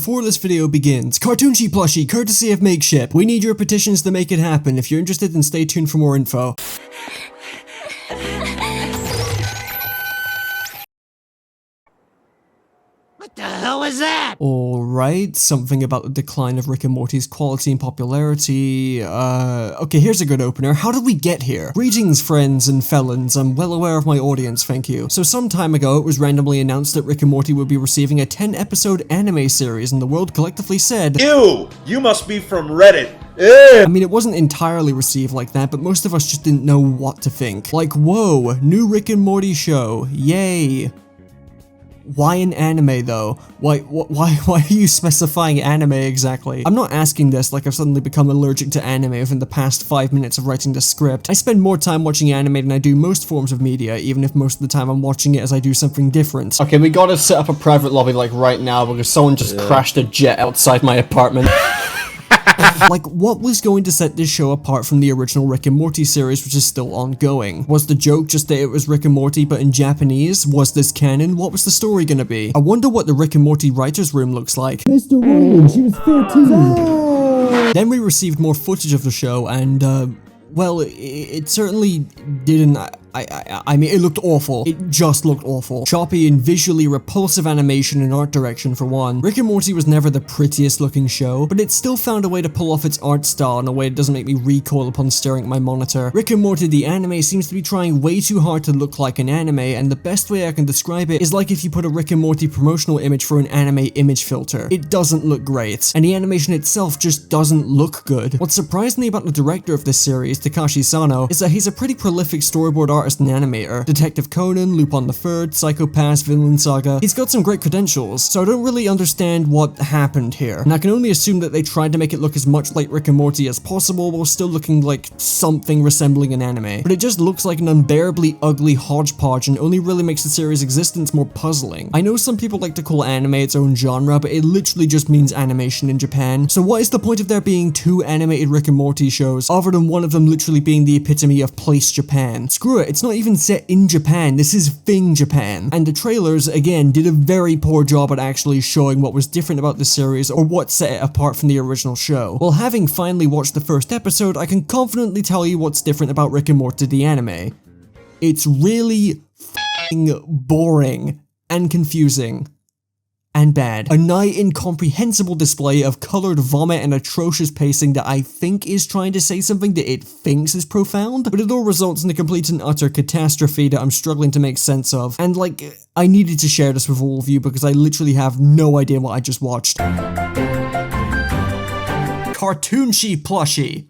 before this video begins, Cartoonshi plushie courtesy of Makeship. We need your petitions to make it happen. If you're interested, then stay tuned for more info. What the hell was that? Alright, something about the decline of Rick and Morty's quality and popularity. Okay, here's a good opener. How did we get here? Greetings, friends and felons. I'm well aware of my audience, thank you. So some time ago, it was randomly announced that Rick and Morty would be receiving a 10-episode anime series, and the world collectively said, "Ew! You must be from Reddit." Ew. I mean, it wasn't entirely received like that, but most of us just didn't know what to think. Like, whoa, new Rick and Morty show, yay. Why an anime though? Why are you specifying anime exactly? I'm not asking this like I've suddenly become allergic to anime within the past 5 minutes of writing the script. I spend more time watching anime than I do most forms of media, even if most of the time I'm watching it as I do something different. Okay, we gotta set up a private lobby like right now because someone just crashed a jet outside my apartment. Like, what was going to set this show apart from the original Rick and Morty series, which is still ongoing? Was the joke just that it was Rick and Morty but in Japanese? Was this canon? What was the story gonna be? I wonder what the Rick and Morty writer's room looks like. Mr. Ryan, she was 13. Then we received more footage of the show and, well, it certainly didn't... I mean, it looked awful. It just looked awful. Choppy and visually repulsive animation and art direction for one. Rick and Morty was never the prettiest looking show, but it still found a way to pull off its art style in a way that doesn't make me recoil upon staring at my monitor. Rick and Morty the anime seems to be trying way too hard to look like an anime, and the best way I can describe it is like if you put a Rick and Morty promotional image for an anime image filter. It doesn't look great, and the animation itself just doesn't look good. What surprised me about the director of this series, Takashi Sano, is that he's a pretty prolific storyboard artist and animator. Detective Conan, Lupin the Third, Psycho Pass, Vinland Saga. He's got some great credentials, so I don't really understand what happened here. And I can only assume that they tried to make it look as much like Rick and Morty as possible while still looking like something resembling an anime. But it just looks like an unbearably ugly hodgepodge and only really makes the series' existence more puzzling. I know some people like to call anime its own genre, but it literally just means animation in Japan. So what is the point of there being two animated Rick and Morty shows, other than one of them literally being the epitome of place Japan? Screw it, it's not even set in Japan, this is Thing Japan. And the trailers, again, did a very poor job at actually showing what was different about the series or what set it apart from the original show. Well, having finally watched the first episode, I can confidently tell you what's different about Rick and Morty the anime. It's really f***ing boring and confusing. And bad. A nigh incomprehensible display of colored vomit and atrocious pacing that I think is trying to say something that it thinks is profound, but it all results in a complete and utter catastrophe that I'm struggling to make sense of. And like, I needed to share this with all of you because I literally have no idea what I just watched. Cartoonshi plushie.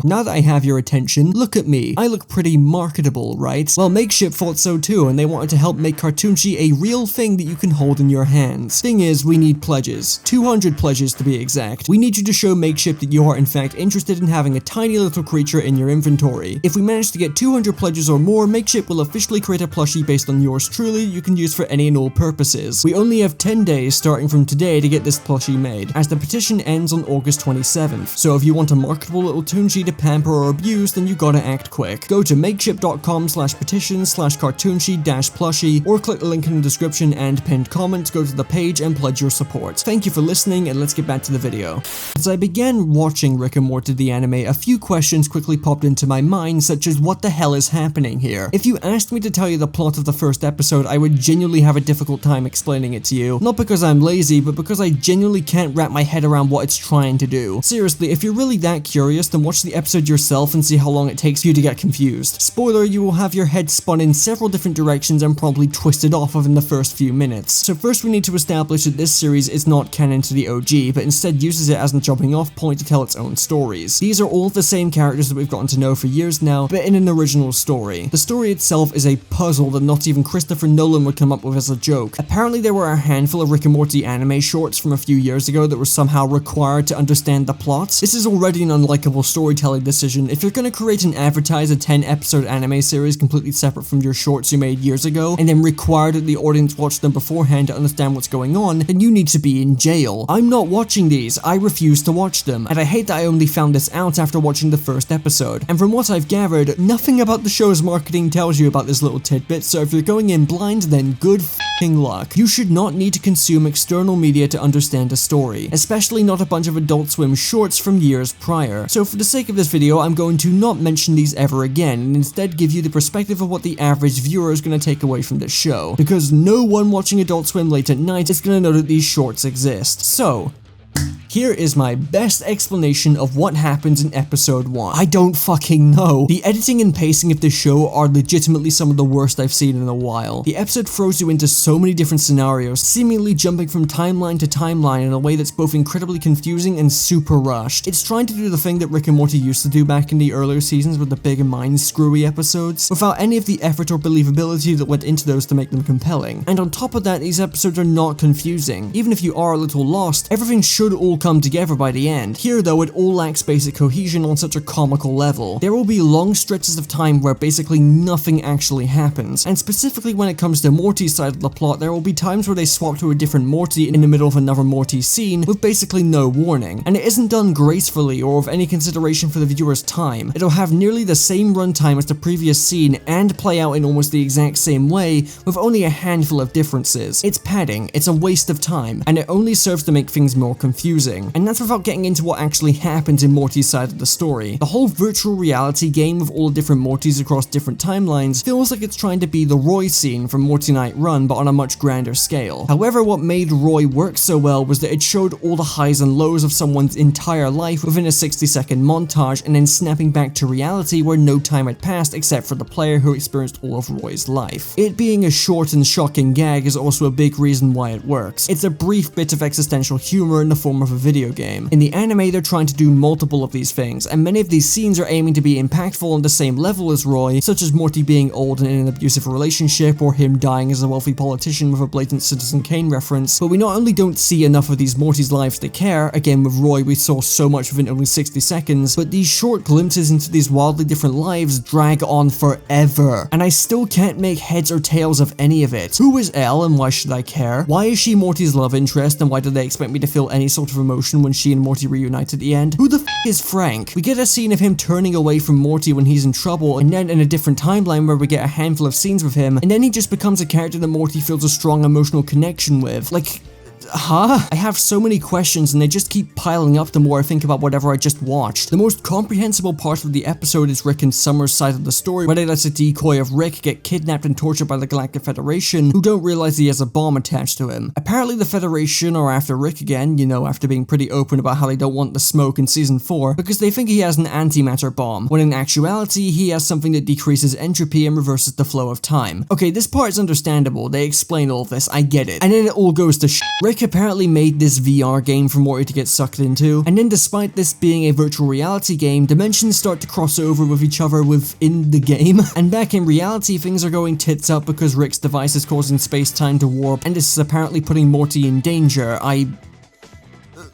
Now that I have your attention, look at me. I look pretty marketable, right? Well, Makeship thought so too, and they wanted to help make Cartoonshi a real thing that you can hold in your hands. Thing is, we need pledges. 200 pledges to be exact. We need you to show Makeship that you are in fact interested in having a tiny little creature in your inventory. If we manage to get 200 pledges or more, Makeship will officially create a plushie based on yours truly you can use for any and all purposes. We only have 10 days starting from today to get this plushie made, as the petition ends on August 27th. So if you want a marketable little Cartoonshi to pamper or abuse, then you gotta act quick. Go to makeship.com/petition/cartoonshi-plushie or click the link in the description and pinned comment to go to the page and pledge your support. Thank you for listening, and let's get back to the video. As I began watching Rick and Morty the anime, a few questions quickly popped into my mind, such as what the hell is happening here? If you asked me to tell you the plot of the first episode, I would genuinely have a difficult time explaining it to you. Not because I'm lazy, but because I genuinely can't wrap my head around what it's trying to do. Seriously, if you're really that curious, then watch the episode yourself and see how long it takes for you to get confused. Spoiler, you will have your head spun in several different directions and probably twisted off within the first few minutes. So first we need to establish that this series is not canon to the OG, but instead uses it as a jumping off point to tell its own stories. These are all the same characters that we've gotten to know for years now, but in an original story. The story itself is a puzzle that not even Christopher Nolan would come up with as a joke. Apparently there were a handful of Rick and Morty anime shorts from a few years ago that were somehow required to understand the plot. This is already an unlikable story storytelling decision. If you're gonna create and advertise a 10-episode anime series completely separate from your shorts you made years ago, and then require that the audience watch them beforehand to understand what's going on, then you need to be in jail. I'm not watching these, I refuse to watch them, and I hate that I only found this out after watching the first episode. And from what I've gathered, nothing about the show's marketing tells you about this little tidbit, so if you're going in blind, then good f***ing luck. You should not need to consume external media to understand a story, especially not a bunch of Adult Swim shorts from years prior. So for the sake of this video, I'm going to not mention these ever again, and instead give you the perspective of what the average viewer is going to take away from this show, because no one watching Adult Swim late at night is going to know that these shorts exist. So, here is my best explanation of what happens in episode 1. I don't fucking know. The editing and pacing of this show are legitimately some of the worst I've seen in a while. The episode throws you into so many different scenarios, seemingly jumping from timeline to timeline in a way that's both incredibly confusing and super rushed. It's trying to do the thing that Rick and Morty used to do back in the earlier seasons with the big and mind-screwy episodes, without any of the effort or believability that went into those to make them compelling. And on top of that, these episodes are not confusing. Even if you are a little lost, everything should all come together by the end. Here though, it all lacks basic cohesion on such a comical level. There will be long stretches of time where basically nothing actually happens, and specifically when it comes to Morty's side of the plot, there will be times where they swap to a different Morty in the middle of another Morty scene with basically no warning, and it isn't done gracefully or with any consideration for the viewer's time. It'll have nearly the same runtime as the previous scene and play out in almost the exact same way with only a handful of differences. It's padding, it's a waste of time, and it only serves to make things more confusing. And that's without getting into what actually happens in Morty's side of the story. The whole virtual reality game with all the different Mortys across different timelines feels like it's trying to be the Roy scene from Morty Night Run, but on a much grander scale. However, what made Roy work so well was that it showed all the highs and lows of someone's entire life within a 60-second montage, and then snapping back to reality where no time had passed except for the player who experienced all of Roy's life. It being a short and shocking gag is also a big reason why it works. It's a brief bit of existential humor in the form of a video game. In the anime, they're trying to do multiple of these things, and many of these scenes are aiming to be impactful on the same level as Roy, such as Morty being old and in an abusive relationship, or him dying as a wealthy politician with a blatant Citizen Kane reference. But we not only don't see enough of these Morty's lives to care, again with Roy we saw so much within only 60 seconds, but these short glimpses into these wildly different lives drag on forever, and I still can't make heads or tails of any of it. Who is Elle and why should I care? Why is she Morty's love interest, and why do they expect me to feel any sort of emotion when she and Morty reunite at the end? Who the f is Frank? We get a scene of him turning away from Morty when he's in trouble, and then in a different timeline where we get a handful of scenes with him, and then he just becomes a character that Morty feels a strong emotional connection with. Like, huh? I have so many questions and they just keep piling up the more I think about whatever I just watched. The most comprehensible part of the episode is Rick and Summer's side of the story, where they let a decoy of Rick get kidnapped and tortured by the Galactic Federation, who don't realize he has a bomb attached to him. Apparently the Federation are after Rick again, you know, after being pretty open about how they don't want the smoke in season 4, because they think he has an antimatter bomb, when in actuality he has something that decreases entropy and reverses the flow of time. Okay, this part is understandable, they explain all of this, I get it. And then it all goes to shit. Rick apparently made this VR game for Morty to get sucked into, and then despite this being a virtual reality game, dimensions start to cross over with each other within the game, and back in reality things are going tits up because Rick's device is causing space-time to warp, and this is apparently putting Morty in danger.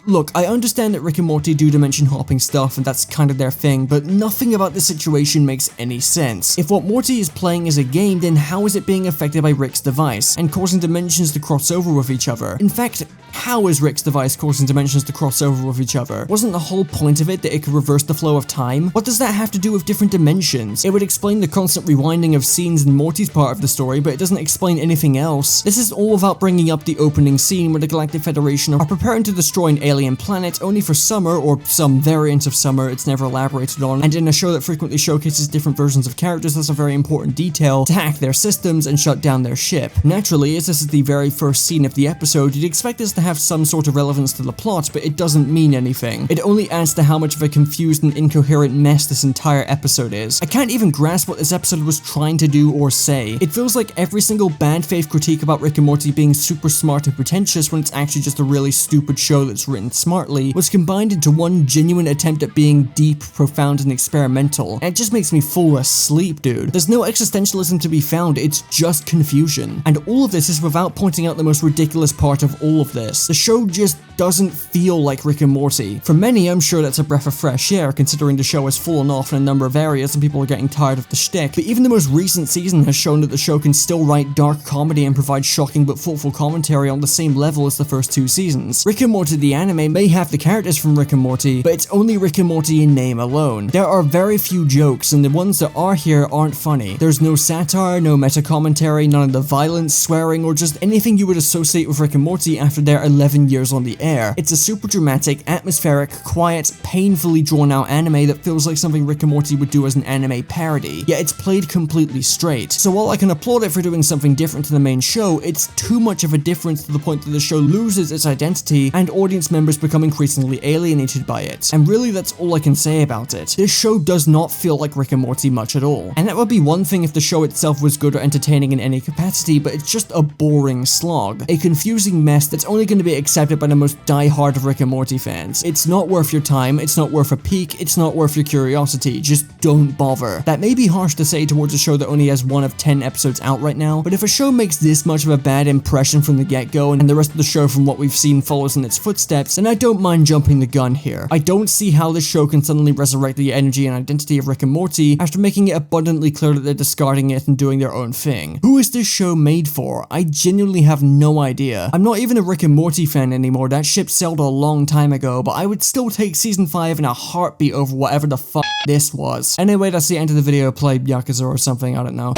Look, I understand that Rick and Morty do dimension hopping stuff and that's kind of their thing, but nothing about this situation makes any sense. If what Morty is playing is a game, then how is it being affected by Rick's device and causing dimensions to cross over with each other? In fact, how is Rick's device causing dimensions to cross over with each other? Wasn't the whole point of it that it could reverse the flow of time? What does that have to do with different dimensions? It would explain the constant rewinding of scenes in Morty's part of the story, but it doesn't explain anything else. This is all without bringing up the opening scene where the Galactic Federation are preparing to destroy an alien planet only for Summer, or some variant of Summer, it's never elaborated on, and in a show that frequently showcases different versions of characters, that's a very important detail, to hack their systems and shut down their ship. Naturally, as this is the very first scene of the episode, you'd expect this to have some sort of relevance to the plot, but it doesn't mean anything. It only adds to how much of a confused and incoherent mess this entire episode is. I can't even grasp what this episode was trying to do or say. It feels like every single bad faith critique about Rick and Morty being super smart and pretentious when it's actually just a really stupid show that's written and smartly, was combined into one genuine attempt at being deep, profound, and experimental, and it just makes me fall asleep, dude. There's no existentialism to be found, it's just confusion. And all of this is without pointing out the most ridiculous part of all of this. The show just doesn't feel like Rick and Morty. For many, I'm sure that's a breath of fresh air, considering the show has fallen off in a number of areas and people are getting tired of the shtick, but even the most recent season has shown that the show can still write dark comedy and provide shocking but thoughtful commentary on the same level as the first 2 seasons. Rick and Morty the anime may have the characters from Rick and Morty, but it's only Rick and Morty in name alone. There are very few jokes, and the ones that are here aren't funny. There's no satire, no meta-commentary, none of the violence, swearing, or just anything you would associate with Rick and Morty after their 11 years on the air. It's a super dramatic, atmospheric, quiet, painfully drawn-out anime that feels like something Rick and Morty would do as an anime parody, yet it's played completely straight. So while I can applaud it for doing something different to the main show, it's too much of a difference to the point that the show loses its identity and audience members become increasingly alienated by it. And really, that's all I can say about it. This show does not feel like Rick and Morty much at all. And that would be one thing if the show itself was good or entertaining in any capacity, but it's just a boring slog. A confusing mess that's only going to be accepted by the most die-hard of Rick and Morty fans. It's not worth your time, it's not worth a peek, it's not worth your curiosity, just don't bother. That may be harsh to say towards a show that only has 1 of 10 episodes out right now, but if a show makes this much of a bad impression from the get-go and the rest of the show from what we've seen follows in its footsteps, then I don't mind jumping the gun here. I don't see how this show can suddenly resurrect the energy and identity of Rick and Morty after making it abundantly clear that they're discarding it and doing their own thing. Who is this show made for? I genuinely have no idea. I'm not even a Rick and Morty fan anymore, that ship sailed a long time ago, but I would still take season 5 in a heartbeat over whatever the fuck this was. Anyway, that's the end of the video. Play Yakuza or something, I don't know.